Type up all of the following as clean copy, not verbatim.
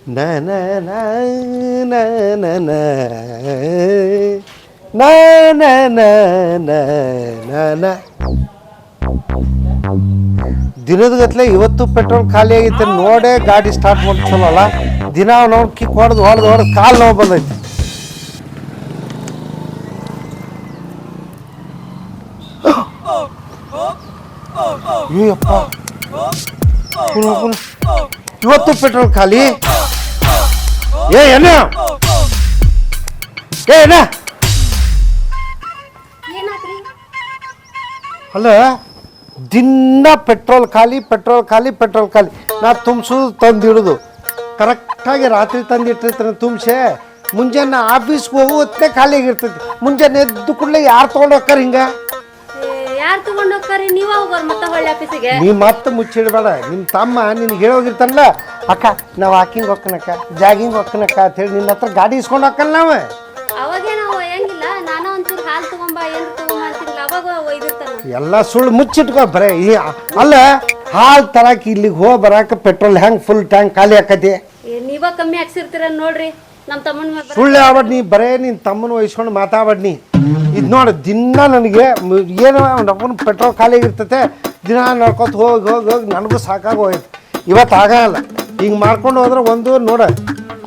ನ ನ ನ ನ ನ ನ ನ ನ ನ ನ ದಿನದಗತ್ಲೆ ಇವತ್ತು ಪೆಟ್ರೋಲ್ ಖಾಲಿ ಆಗೈತೆ ನೋಡೇ ಗಾಡಿ ಸ್ಟಾರ್ಟ್ ಮಾಡಿ ಚಲೋ ಅಲ್ಲ ದಿನ ನೋಡಿ ಕಿಕ್ ಹೊಡೆದು ಕಾಲು ನೋವು ಬಂದೈತಿ ಅಯ್ಯಪ್ಪ ಇವತ್ತು ಪೆಟ್ರೋಲ್ ಖಾಲಿ ಏನ ಅಲ್ಲ ದಿನ ಪೆಟ್ರೋಲ್ ಖಾಲಿ ನಾ ತುಂಬಿಸೋದು ತಂದಿಡೋದು ಕರೆಕ್ಟಾಗಿ ರಾತ್ರಿ ತಂದಿಟ್ಟಿರ್ತಾನೆ ತುಂಬಿಸೆ ಮುಂಜಾನೆ ಆಫೀಸ್ಗೆ ಹೋಗುತ್ತೆ ಖಾಲಿ ಆಗಿರ್ತೈತಿ ಮುಂಜಾನೆ ಎದ್ದು ಕೂಡಲೇ ಯಾರು ತೊಗೊಂಡು ಹೋಗ್ತಾರೆ ಹಿಂಗೆ ಯಾರು ತಗೊಂಡು ಹೋಗ್ತಾರೆ ನೀವ ಹೋಗೋರು ಮತ್ತೆ ಹೊಳ್ಳಿ ಆಫೀಸಿಗೆ ನೀ ಮತ್ತೆ ಮುಚ್ಚಿಡಬೇಡ ನಿಮ್ಮ ತಮ್ಮ ನಿನಗೆ ಹೇಳೋಗಿರ್ತಾನಲ್ಲ ಅಕ್ಕ ನಾವು ವಾಕಿಂಗ್ ಹೋಗ್ಕನಕ್ಕ ಜಾಗಿಂಗ್ ಹೋಗ್ಕನಕ್ಕ ಅಂತ ಹೇಳಿ ನಿನ್ನ ಹತ್ರ ಗಾಡಿ ಇಸ್ಕೊಂಡು ಹೋಗ್ಕಲ್ಲ ನಾವು ಅವಾಗೇ ನಾವು ಒಯ್ಯಂಗಿಲ್ಲ ನಾನು ಒಂಚೂರು ಹಾಲು ತಗೊಂಬ ಏನು ತಗೊಂಬರ್ತಿಲ್ಲ ಅವಾಗ ಒಯ್ದಿರ್ತಾನ ಎಲ್ಲ ಸುಳ್ಳು ಮುಚ್ಚಿಟ್ಕೋ ಬರೇ ಅಲ್ಲ ಹಾಲು ತರಕ್ಕೆ ಇಲ್ಲಿಗೆ ಹೋಗಿ ಬರಾಕ ಪೆಟ್ರೋಲ್ ಹೆಂಗೆ ಫುಲ್ ಟ್ಯಾಂಕ್ ಖಾಲಿ ಆಕತಿ ನೀವ ಕಮ್ಮಿ ಹಾಕ್ಸಿರ್ತೀರ ನೋಡ್ರಿ ನಮ್ಮ ತಮ್ಮನ ಸುಳ್ಳು ಆಗ್ಬೇಡ ನೀ ಬರೇ ನಿನ್ನ ತಮ್ಮನ ವಹಿಸ್ಕೊಂಡು ಮಾತಾಡ್ಬೇಡ ನೀ ಇದು ನೋಡಿ ದಿನ ನನಗೆ ಏನೋ ನಮ್ಮನ ಪೆಟ್ರೋಲ್ ಖಾಲಿ ಆಗಿರ್ತೈತೆ ದಿನ ನಡ್ಕೊತ ಹೋಗಿ ನನಗೂ ಸಾಕಾಗಿ ಹೋಯ್ತು ಇವತ್ತು ಆಗಲ್ಲ ಹಿಂಗೆ ಮಾಡ್ಕೊಂಡು ಹೋದ್ರೆ ಒಂದು ನೋಡ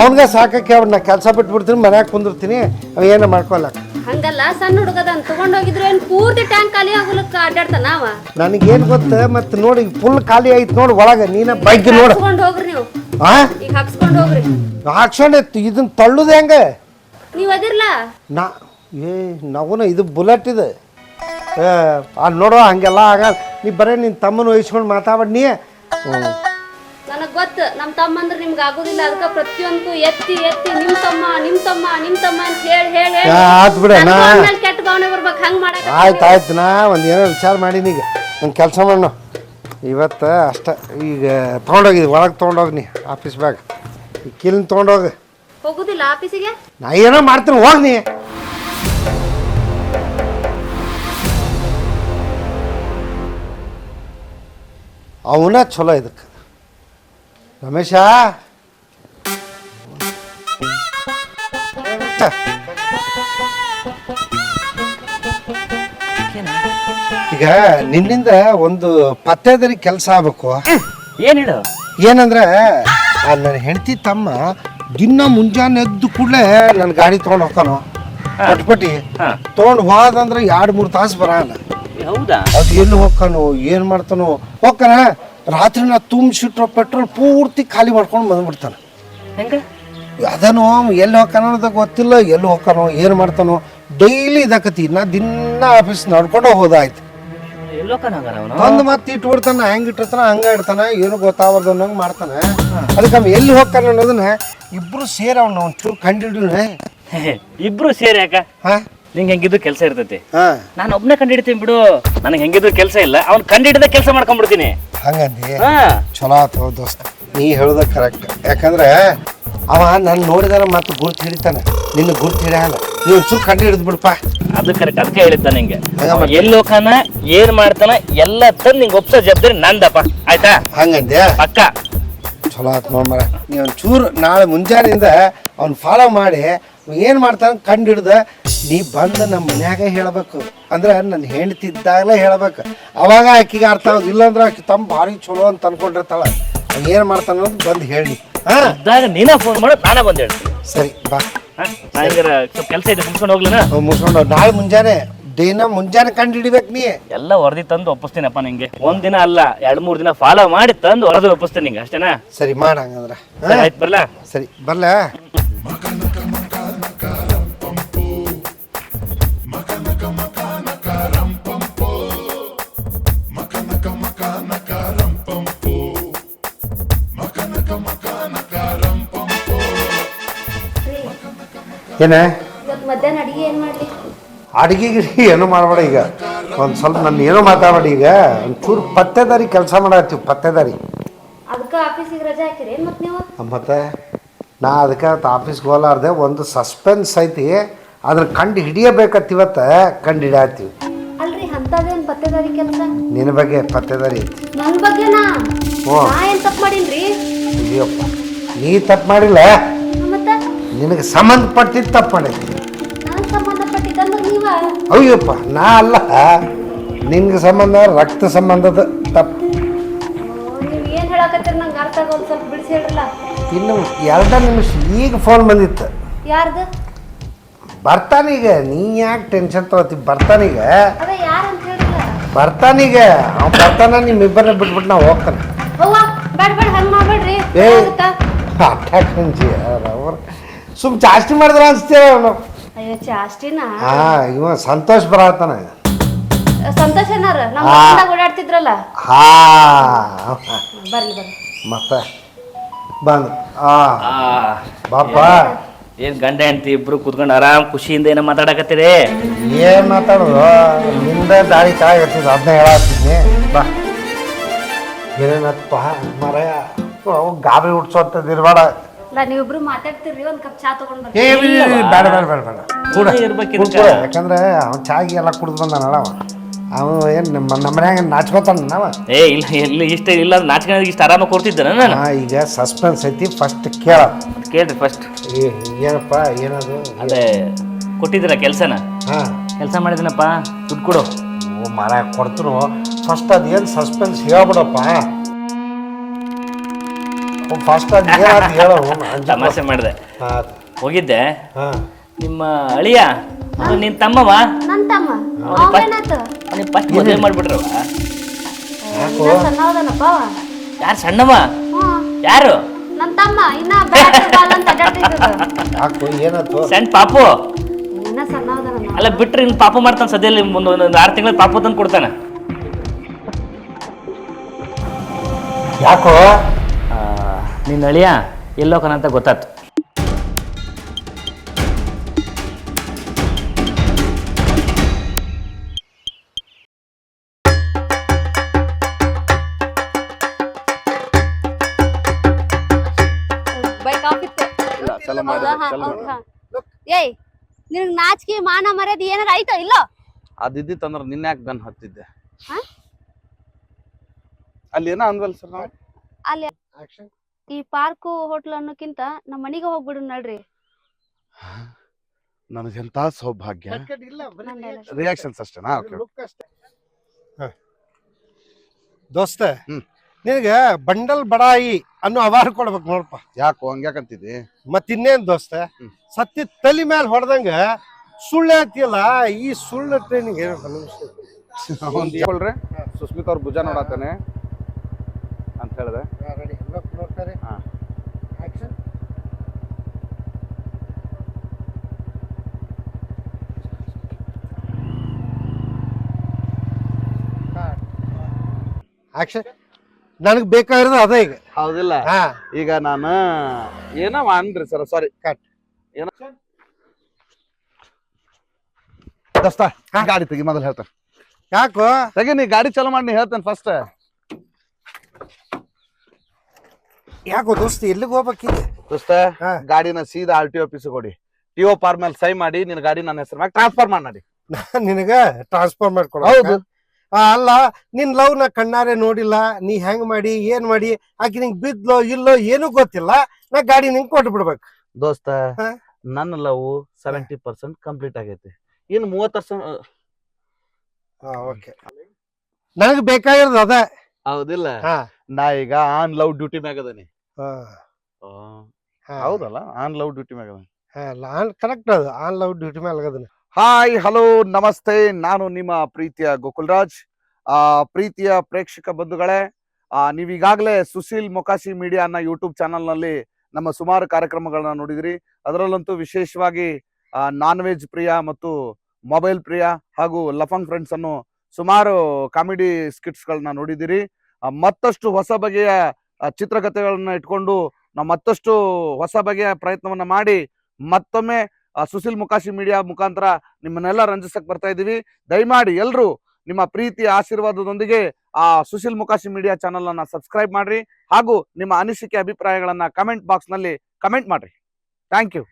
ಅವನಿಗೆ ಸಾಕಕ್ಕೆ ನಾ ಕೆಲಸ ಬಿಟ್ಬಿಡ್ತೀನಿ ಮನ್ಯಾಗ ಕುಂದಿರ್ತೀನಿ ಅವ ಏನೋ ಮಾಡ್ಕೊಲ್ಲ ಹಂಗಲ್ಲ ಸಣ್ಣ ಹುಡುಗದ ತಗೊಂಡ್ ಹೋಗಿದ್ರು ಏನು ಪೂರ್ತಿ ಟ್ಯಾಂಕ್ ಖಾಲಿ ಆಗೋಲಕ್ಕೆ ಅಡ್ಡಾಡ್ತಾನ ಅವ ನನಗೇನು ಗೊತ್ತ ಮತ್ತೆ ನೋಡಿ ಫುಲ್ ಖಾಲಿ ಆಯ್ತು ನೋಡಿ ಒಳಗೆ ನೀನ ಬೈಕ್ ನೋಡ ಹೋಗ್ರಿ ನೀವು ಈಗ ಹಾಕ್ಸ್ಕೊಂಡು ಹೋಗ್ರಿ ಹಾಕ್ಸೊಂಡೆ ಇದನ್ನ ತಳ್ಳುದು ಹೆಂಗೆ ನೀವು ಅದಿರ್ಲ ನಾ ನಗುನ ಇದು ಬುಲೆಟ್ ಇದು ಅಲ್ಲಿ ನೋಡೋ ಹಂಗೆಲ್ಲ ಆಗ ನೀ ಬರೀ ನಿನ್ನ ತಮ್ಮನ ವಹಿಸ್ಕೊಂಡು ಮಾತಾಡ್ಬೇಡ ನೀ ನನಗೆ ಗೊತ್ತು ನಮ್ಮ ತಮ್ಮ ಅಂದ್ರೆ ನಿಮ್ಗೆ ಆಗೋದಿಲ್ಲ ಅದಕ್ಕೆ ಪ್ರತಿಯೊಂದು ಎತ್ತಿ ನಿಮ್ಮ ತಮ್ಮ ಅಂತ ಹೇಳಿ ಆಯ್ತು ಬಿಡ ನಾ ಕೆಟ್ಟ ಭಾವನೆ ಬರ್ಬೇಕು ಹಂಗೆ ಮಾಡಕ್ಕೆ ಆಯ್ತು ನಾ ಒಂದು ಏನೋ ವಿಚಾರ ಮಾಡೀನಿ ಈಗ ಒಂದು ಕೆಲಸ ಮಾಡೋಣ ಇವತ್ತು ಅಷ್ಟ ಈಗ ತೊಗೊಂಡೋಗಿದ್ವಿ ಒಳಗೆ ತೊಗೊಂಡೋಗಿ ನೀ ಆಫೀಸ್ ಬ್ಯಾಗ್ ಈ ಕಿಲ್ನ ತೊಗೊಂಡೋಗಿ ಹೋಗುದಿಲ್ಲ ಆಫೀಸಿಗೆ ನಾ ಏನೋ ಮಾಡ್ತೀನಿ ಹೋಗಿ ನೀ ಅವನ ಚಲೋ ಇದಕ್ಕೆ ರಮೇಶ ಈಗ ನಿನ್ನಿಂದ ಒಂದು ಪತ್ತೇದರಿ ಕೆಲಸ ಆಗ್ಬೇಕು ಏನ್ ಹೇಳು ಏನಂದ್ರೆ ನನ್ನ ಹೆಂಡತಿ ತಮ್ಮ ದಿನ ಮುಂಜಾನೆ ಎದ್ದು ಕೂಡಲೇ ನನ್ನ ಗಾಡಿ ತೊಗೊಂಡು ಹೋಗ್ತಾನೋ ಪಟ್ಪಟಿ ತೊಗೊಂಡು ಹೋದಂದ್ರೆ 2-3 ತಾಸು ಬರಲ್ಲ ಹೌದಾ ಅದು ಎಲ್ಲಿ ಹೋಗ್ತಾನೋ ಏನು ಮಾಡ್ತಾನೋ ಹೋಗ್ತಾನ ರಾತ್ರಿ ನಾ ತುಂಬಿಸಿಟ್ರೋ ಪೆಟ್ರೋಲ್ ಪೂರ್ತಿ ಖಾಲಿ ಮಾಡ್ಕೊಂಡು ಬಂದ್ಬಿಡ್ತಾನೆ ಹೆಂಗ ಅದನ್ನು ಎಲ್ಲಿ ಹೋಗ್ತಾನೋ ಅನ್ನೋದು ಗೊತ್ತಿಲ್ಲ ಎಲ್ಲಿ ಹೋಗ್ತಾನೋ ಏನು ಮಾಡ್ತಾನೋ ಡೈಲಿ ಇದಾಕತಿ ನಾ ದಿನ ಆಫೀಸ್ ನಡ್ಕೊಂಡು ಹೋದಾಯ್ತು ತಂದು ಮತ್ತೆ ಇಟ್ಬಿಡ್ತಾನ ಹೆಂಗೆ ಇಟ್ಟಿರ್ತಾನ ಹಂಗೆ ಇಡ್ತಾನ ಏನು ಗೊತ್ತಾಗಬಾರ್ದು ಅನ್ನೋಂಗೆ ಮಾಡ್ತಾನೆ ಅದಕ್ಕೆ ಅವ ಎಲ್ಲಿ ಹೋಗ್ತಾನೆ ಅನ್ನೋದನ್ನ ಇಬ್ರು ಸೇರಿ ಅವ್ನ ಒಂಚೂರು ಕಂಡಿಡಿನ ಇಬ್ರು ಸೇರಿ ಯಾಕ ನಿಂಗೆ ಹೆಂಗಿದ್ರು ಕೆಲಸ ಇರ್ತೈತಿ ನಾನು ಒಬ್ನೇ ಕಂಡಿಡ್ತೀನಿ ಬಿಡು ನನಗೆ ಹೆಂಗಿದ್ರು ಕೆಲಸ ಇಲ್ಲ ಅವ್ನು ಕಂಡಿಡಿದ ಕೆಲಸ ಮಾಡ್ಕೊಂಡ್ಬಿಡ್ತೀನಿ ಹಂಗಂದಿ ಚಲೋ ಆತು ದೋಸ್ತ ನೀ ಹೇಳೋದ ಕರೆಕ್ಟ್ ಯಾಕಂದ್ರೆ ಅವ ನಾನು ನೋಡಿದಾರ ಮತ್ತೆ ಗುರ್ತು ಹಿಡಿತಾನೆ ನಿನ್ನ ಗುರ್ತು ಹಿಡಿಯಲ್ಲ ನೀವು ಒಂಚೂರು ಕಂಡು ಹಿಡಿದು ಬಿಡಪ್ಪ ಅದು ಕರೆಕ್ಟ್ ಅದಕ್ಕೆ ಹೇಳಿದ್ದ ನಿಂಗೆ ಎಲ್ಲಿ ಹೋಗಾನ ಏನ್ ಮಾಡ್ತಾನ ಎಲ್ಲ ತಂದು ನಿಂಗೆ ಒಪ್ಸೋ ಜವಾಬ್ದಾರಿ ನಂದಪ್ಪ ಆಯ್ತಾ ಹಂಗಂದ್ಯಾ ಪಕ್ಕ ಚಲೋ ಆತು ನೋಡ್ಮರ ನೀವು ಒಂಚೂರು ನಾಳೆ ಮುಂಜಾನೆಯಿಂದ ಅವ್ನು ಫಾಲೋ ಮಾಡಿ ಏನು ಮಾಡ್ತಾನೆ ಕಂಡು ಹಿಡ್ದ ನೀ ಬಂದು ನಮ್ಮ ಮನ್ಯಾಗ ಹೇಳ್ಬೇಕು ಅಂದ್ರೆ ನನ್ನ ಹೆಂಡ್ತಿದ್ದಾಗಲೇ ಹೇಳ್ಬೇಕು ಅವಾಗ ಆಕಿಗೆ ಅರ್ಥ ಆಗೋದು ಇಲ್ಲಾಂದ್ರೆ ಆಕಿ ತಮ್ಮ ಭಾರಿ ಚಲೋ ಅಂತ ಅನ್ಕೊಂಡಿರ್ತಾಳ ಏನು ಮಾಡ್ತಾನ ಅನ್ನೋದು ಬಂದು ಹೇಳಿ ನೀನೇ ಫೋನ್ ಮಾಡು ನಾನೇ ಬಂದು ಹೇಳ್ತೀನಿ ಸರಿ ಬಾ ಸ್ವಲ್ಪ ಕೆಲಸ ಇದೆ ಮುಗಿಸ್ಕೊಂಡು ಹೋಗ್ಲಿನ ಮುಗಿಸ್ಕೊಂಡು ನಾಳೆ ಮುಂಜಾನೆ ದಿನ ಮುಂಜಾನೆ ಕಂಡು ಹಿಡಿಬೇಕು ನೀ ಎಲ್ಲ ವರದಿ ತಂದು ಒಪ್ಪಿಸ್ತೀನಪ್ಪ ನಿಂಗೆ ಒಂದಿನ ಅಲ್ಲ 2-3 ದಿನ ಫಾಲೋ ಮಾಡಿ ತಂದು ವರದಿ ಒಪ್ಪಿಸ್ತೀನಿ ನಿಂಗೆ ಅಷ್ಟೇನಾ ಸರಿ ಮಾಡ ಹಂಗಂದ್ರ ಆಯ್ತು ಬರ್ಲಾ ಸರಿ ಬರ್ಲಾ ಏನೇ ಮಧ್ಯಾಹ್ನ ಅಡಿಗೆ ಏನ್ ಮಾಡ್ಲಿ ಅಡಿಗೆಗೆ ಏನೂ ಮಾಡಬೇಡ ಈಗ ಒಂದು ಸ್ವಲ್ಪ ನನ್ನ ಏನೋ ಮಾತಾಡಬೇಡ ಈಗ ಒಂಚೂರು ಪತ್ತೇದಾರಿ ಕೆಲಸ ಮಾಡತ್ತೀವಿ ಪತ್ತೇದಾರಿ ಅದಕ್ಕೆ ಆಫೀಸಿಗೆ ರಜೆ ಹಾಕಿರಿ ಮತ್ತೆ ನೀವು ಮತ್ತೆ ನಾ ಅದಕ್ಕೆ ಆಫೀಸ್ಗೆ ಹೋಲಾರ್ದೆ ಒಂದು ಸಸ್ಪೆನ್ಸ್ ಐತಿ ಅದ್ರ ಕಂಡು ಹಿಡಿಯಬೇಕತ್ತಿವತ್ತ ಕಂಡು ಹಿಡಿಯತ್ತೀವಿ ಅಲ್ರಿ ಅಂತದೇನ್ ಪತ್ತೇದಾರಿ ಕೆಲಸ ನಿನ್ನ ಬಗ್ಗೆ ಪತ್ತೇದಾರಿ ಐತಿ ನನ್ನ ಬಗ್ಗೆನಾ ಹ್ಞೂ ನಾ ಏನ್ ತಪ್ಪು ಮಾಡೀನ್ರಿ ಅಯ್ಯಪ್ಪ ನೀ ತಪ್ಪು ಮಾಡಿಲ್ಲ, ಮತ್ತೆ ನಿನಗೆ ಸಂಬಂಧಪಟ್ಟಿದ್ದು ತಪ್ಪು ಮಾಡೈತಿ. ನನಗೆ ಸಂಬಂಧಪಟ್ಟಿದ್ದಂದ್ರೆ ನೀವ ಅಯ್ಯಪ್ಪ, ನಾ ಅಲ್ಲ, ನಿನ್ಗೆ ಸಂಬಂಧ ರಕ್ತ ಸಂಬಂಧದ ತಪ್ಪು. ನೀವು ಏನು ಹೇಳಕತ್ತೀರಿ ನಂಗೆ ಅರ್ಥ ಆಗೋದು, ಸ್ವಲ್ಪ ಬಿಡಿಸಿ ಹೇಳ್ರಲ್ಲ. ಇನ್ನು 2 ನಿಮಿಷ ಈಗ ಫೋನ್ ಬಂದಿತ್ತು. ಯಾರ್ದು? ಬರ್ತಾನೀಗ, ನೀ ಯಾಕೆ ಟೆನ್ಷನ್ ತಗೋತಿ? ಬರ್ತಾನೀಗ ಅದೇ ಯಾರು ಅಂತ ಹೇಳಿಲ್ಲ. ಬರ್ತಾನೀಗ ಅವ್ನು ಬರ್ತಾನ, ನಿಮ್ಮಿಬ್ಬರನ್ನ ಬಿಟ್ಬಿಟ್ಟು ನಾವು ಹೋಗ್ತಾನೆ. ಅವ್ವ ಬೇಡ ಬೇಡ ಹಂಗೆ ಮಾಡ್ಬೇಡ್ರಿ. ಏ ಆಗುತ್ತಾ? ಅಟ್ಯಾಕ್ ಅಂಜಿ ಅವ್ರು ಸುಮ್ ಜಾಸ್ತಿ ಮಾಡಿದ್ರ ಅನ್ಸ್ತೇವೆ ಅವನು. ಅಯ್ಯೋ ಜಾಸ್ತಿನಾ? ಇವ ಸಂತೋಷ್ ಬರತ್ತಾನ. ಸಂತೋಷ ಏನಾರ ನಮ್ಮ ಓಡಾಡ್ತಿದ್ರಲ್ಲ. ಬರ್ಲಿ ಬರ್ಲಿ ಮತ್ತೆ ಬಂದು ಬಾಪ. ಏನ್ ಗಂಡ ಹೆಂಡತಿ ಇಬ್ರು ಕುತ್ಕೊಂಡು ಆರಾಮ್ ಖುಷಿಯಿಂದ ಏನೋ ಮಾತಾಡಕತ್ತೀರಿ? ಏನ್ ಮಾತಾಡೋದು, ನಿಂದ ದಾರಿ ಕಾಯತ್ತಿದ್ ಅದನ್ನ ಹೇಳತ್ತಿದ್ನಿ. ಬಾ ಏನೇನಪ್ಪ ಮರಯ, ಅವು ಗಾಬರಿ ಹುಡ್ಸೋಂಥದ್ದು ಇರ್ಬೇಡ. ನೀವಿಬ್ರು ಮಾತಾಡ್ತಿರ್ರಿ, ಒಂದ್ ಕಪ್ ಚಾ ತಗೊಂಡ್ ಬರ್ರಿ. ಬೇಡ ಬೇಡ ಬೇಡ ಬೇಡ ಕೂಡ ಇರ್ಬೇಕಿದ್ಕ. ಯಾಕಂದ್ರೆ ಅವ್ನು ಚಾಗಿ ಎಲ್ಲ ಕುಡ್ದು ಬಂದಾನಲ್ಲ ಅವ ಏನು ನಮ್ಮ ಮನ್ಯಾಗ ನಾಚ್ಕೋತಾನ ನಾವ. ಏ ಇಲ್ಲ ಎಲ್ಲಿ ಇಷ್ಟ ಇಲ್ಲ ನಾಚಿಕೆ ಇಷ್ಟ ಆರಾಮಾಗಿ ಕೊಡ್ತಿದ್ದೆ ನಾನು. ಈಗ ಸಸ್ಪೆನ್ಸ್ ಐತಿ, ಫಸ್ಟ್ ಕೇಳ. ಕೇಳ್ರಿ ಫಸ್ಟ್. ಏನಪ್ಪ ಏನದು? ಅದೇ ಕೊಟ್ಟಿದ್ದೀರ ಕೆಲ್ಸನ? ಕೆಲಸ ಮಾಡಿದಿನಪ್ಪ, ದುಡ್ಡು ಕೊಡು. ಓ ಮರ ಕೊಡ್ತರು, ಫಸ್ಟ್ ಅದೇನು ಸಸ್ಪೆನ್ಸ್ ಹೇಳ್ಬಿಡಪ್ಪ. ಫಸ್ಟ್ ಅದು ಏನಾದ್ರು ಹೇಳೋ. ತಮಾಷೆ ಮಾಡಿದೆ. ಹೋಗಿದ್ದೆ, ಹಾಂ ನಿಮ್ಮ ಅಳಿಯ ನಿನ್ ತಮ್ಮವ ನನ್ ತಮ್ಮ ಅವೇನಾತ? ಫಸ್ಟ್ ಮದುವೆ ಮಾಡ್ಬಿಟ್ರವ. ಸಣ್ಣವದನಪ್ಪ. ಯಾರು ಸಣ್ಣವ? ಹ್ಮ್ ಯಾರು? ನನ್ ತಮ್ಮ. ಇನ್ನ ಬ್ಯಾಟ್ ಬಾಲ್ ಅಂತ ಅಡ್ಡಾಡ್ತಿದ್ದದ. ಯಾಕೋ ಏನಾಯ್ತು? ಸಣ್ಣ ಪಾಪು ಇನ್ನ ಸಣ್ಣವದನ. ಅಲ್ಲ ಬಿಟ್ರೆ ಇನ್ನು ಪಾಪು ಮಾಡ್ತಾನೆ. ಸದ್ಯಲ್ಲಿ ಒಂದು 6 ತಿಂಗಳ ಪಾಪು ತಂದು ಕೊಡ್ತಾನೆ. ಯಾಕೋ? ನಿನ್ನ ಅಳಿಯ ಎಲ್ಲೋಕನ ಅಂತ ಗೊತ್ತಾಯ್ತು. ಏಯ್ ನಿನಗ್ ನಾಚಿಕೆ ಮಾನ ಮರ್ಯಾದೆ ಏನಾರ ಆಯ್ತಾ ಇಲ್ಲ? ಅದಿದ್ದಿತ್ತಂದ್ರ ನಿನ್ನ ಯಾಕೆ ಬೆನ್ ಹತ್ತಿದ್ದೆ? ಅಲ್ಲಿ ಏನೋ ಅಂದ್ವಲ್ ಸರ್ ನಾವು. ಅಲ್ಲಿ ಈ ಪಾರ್ಕು ಹೋಟ್ಲ್ ಅನ್ನೋಕ್ಕಿಂತ ನಮ್ಮ ಮನೆಗೆ ಹೋಗ್ಬಿಡು ನಡ್ರಿ. ನನಗೆಂತ ಸೌಭಾಗ್ಯ. ರಿಯಾಕ್ಷನ್ಸ್ ಅಷ್ಟೇನಾ? ದೋಸ್ತ, ನಿನಗೆ ಬಂಡಲ್ ಬಡಾಯಿ ಅನ್ನೋ ಅವಾರ್ಡ್ ಕೊಡ್ಬೇಕು ನೋಡಪ್ಪ. ಯಾಕೋ ಹಂಗ್ಯಾಕಂತಿದ್ದಿ? ಮತ್ತಿನ್ನೇನ್ ದೋಸ್ತ, ಸತ್ತಿ ತಲೆ ಮೇಲೆ ಹೊಡೆದಂಗ ಸುಳ್ಳು ಹೇಳ್ತಿಯಲ್ಲ, ಈ ಸುಳ್ಳು ಟ್ರೈನಿಂಗ್ ಹೇಳ್ರಿ. ಸುಸ್ಮಿತ್ ಅವ್ರ ಭುಜ ನೋಡತ್ತಾನೆ ಅಂತ ಹೇಳಿದೆ. ಆಕ್ಷನ್ ನನಗೆ ಬೇಕಾಗಿರೋದು ಅದ ಈಗ. ಹೌದಿಲ್ಲ? ಈಗ ನಾನು ಏನೋ ಅನ್ರಿ ಸರ್, ಸಾರಿ ಕಟ್. ಏನ ದೋಸ್ತ ಗಾಡಿ ತೆಗಿ ಮೊದಲು ಹೇಳ್ತಾನೆ. ಯಾಕೋ? ತೆಗಿ, ನೀ ಗಾಡಿ ಚಾಲೂ ಮಾಡಿ, ಹೇಳ್ತೇನೆ ಫಸ್ಟ್. ಯಾಕೋ ದೋಸ್ತ, ಎಲ್ಲಿಗೆ ಹೋಗ್ಬೇಕಿದೆ? ದೋಸ್ತ ಗಾಡಿನ ಸೀದಾ RTO ಆಫೀಸ್ ಕೊಡಿ. TO ಫಾರ್ಮ್ ಮೇಲೆ ಸೈ ಮಾಡಿ ನಿನ್ನ ಗಾಡಿ ನನ್ನ ಹೆಸರು ಮ್ಯಾಗ ಟ್ರಾನ್ಸ್ಫರ್ ಮಾಡಿ. ನಿನಗ ಟ್ರಾನ್ಸ್ಫರ್ ಮಾಡ್ಕೊಡ? ಹೌದು. ಅಲ್ಲ, ನಿನ್ ಲವ್ ನ ಕಣ್ಣಾರೆ ನೋಡಿಲ್ಲ, ನೀ ಹೆಂಗ್ ಮಾಡಿ ಏನ್ ಮಾಡಿ ಆಕಿ ನಿಂಗ್ ಬಿದ್ಲೋ ಇಲ್ಲೋ ಏನೂ ಗೊತ್ತಿಲ್ಲ, ನಾ ಗಾಡಿ ನಿಂಗ್ ಕೊಟ್ಟು ಬಿಡ್ಬೇಕು. ದೋಸ್ತ ನನ್ನ ಲವ್ 70% ಕಂಪ್ಲೀಟ್ ಆಗೈತಿ. ಇನ್ನು 30%. ನನಗ್ ಬೇಕಾಗಿರೋದು ಅದ. ಹೌದಿಲ್ಲ? ನಾ ಈಗ ಆನ್ ಲವ್ ಡ್ಯೂಟಿ ಮ್ಯಾಗ ಅದನಿ. ಹೌದಲ್ಲ? ಆನ್ ಲವ್ ಡ್ಯೂಟಿ ಮ್ಯಾಗ ಅದನಿ. ಕರೆಕ್ಟ್, ಅದು ಆನ್ ಲವ್ ಡ್ಯೂಟಿ ಮ್ಯಾಗ ಅದನ್ನ. ಹಾಯ್, ಹಲೋ, ನಮಸ್ತೆ. ನಾನು ನಿಮ್ಮ ಪ್ರೀತಿಯ ಗೋಕುಲ್ರಾಜ್. ಪ್ರೀತಿಯ ಪ್ರೇಕ್ಷಕ ಬಂಧುಗಳೇ, ನೀವೀಗಾಗಲೇ ಸುಶೀಲ್ ಮೊಕಾಶಿ ಮೀಡಿಯಾ ಅನ್ನೋ ಯೂಟ್ಯೂಬ್ ಚಾನಲ್ ನಲ್ಲಿ ನಮ್ಮ ಸುಮಾರು ಕಾರ್ಯಕ್ರಮಗಳನ್ನ ನೋಡಿದಿರಿ. ಅದರಲ್ಲಂತೂ ವಿಶೇಷವಾಗಿ ನಾನ್ ವೆಜ್ ಪ್ರಿಯ ಮತ್ತು ಮೊಬೈಲ್ ಪ್ರಿಯ ಹಾಗೂ ಲಫಂಗ್ ಫ್ರೆಂಡ್ಸ್ ಅನ್ನು ಸುಮಾರು ಕಾಮಿಡಿ ಸ್ಕಿಟ್ಸ್ ಗಳನ್ನ ನೋಡಿದಿರಿ. ಮತ್ತಷ್ಟು ಹೊಸ ಬಗೆಯ ಚಿತ್ರಕಥೆಗಳನ್ನ ಇಟ್ಕೊಂಡು ನಾವು ಮತ್ತಷ್ಟು ಹೊಸ ಬಗೆಯ ಪ್ರಯತ್ನವನ್ನ ಮಾಡಿ ಮತ್ತೊಮ್ಮೆ ಸುಶೀಲ್ ಮೊಕಾಶಿ ಮೀಡಿಯಾ ಮುಖಾಂತರ ನಿಮ್ಮನ್ನೆಲ್ಲ ರಂಜಿಸಕ್ ಬರ್ತಾ ಇದೀವಿ. ದಯಮಾಡಿ ಎಲ್ಲರೂ ನಿಮ್ಮ ಪ್ರೀತಿಯ ಆಶೀರ್ವಾದದೊಂದಿಗೆ ಸುಶೀಲ್ ಮೊಕಾಶಿ ಮೀಡಿಯಾ ಚಾನಲ್ ಅನ್ನ ಸಬ್ಸ್ಕ್ರೈಬ್ ಮಾಡ್ರಿ ಹಾಗೂ ನಿಮ್ಮ ಅನಿಸಿಕೆ ಅಭಿಪ್ರಾಯಗಳನ್ನ ಕಮೆಂಟ್ ಬಾಕ್ಸ್ ನಲ್ಲಿ ಕಮೆಂಟ್ ಮಾಡ್ರಿ. Thank you.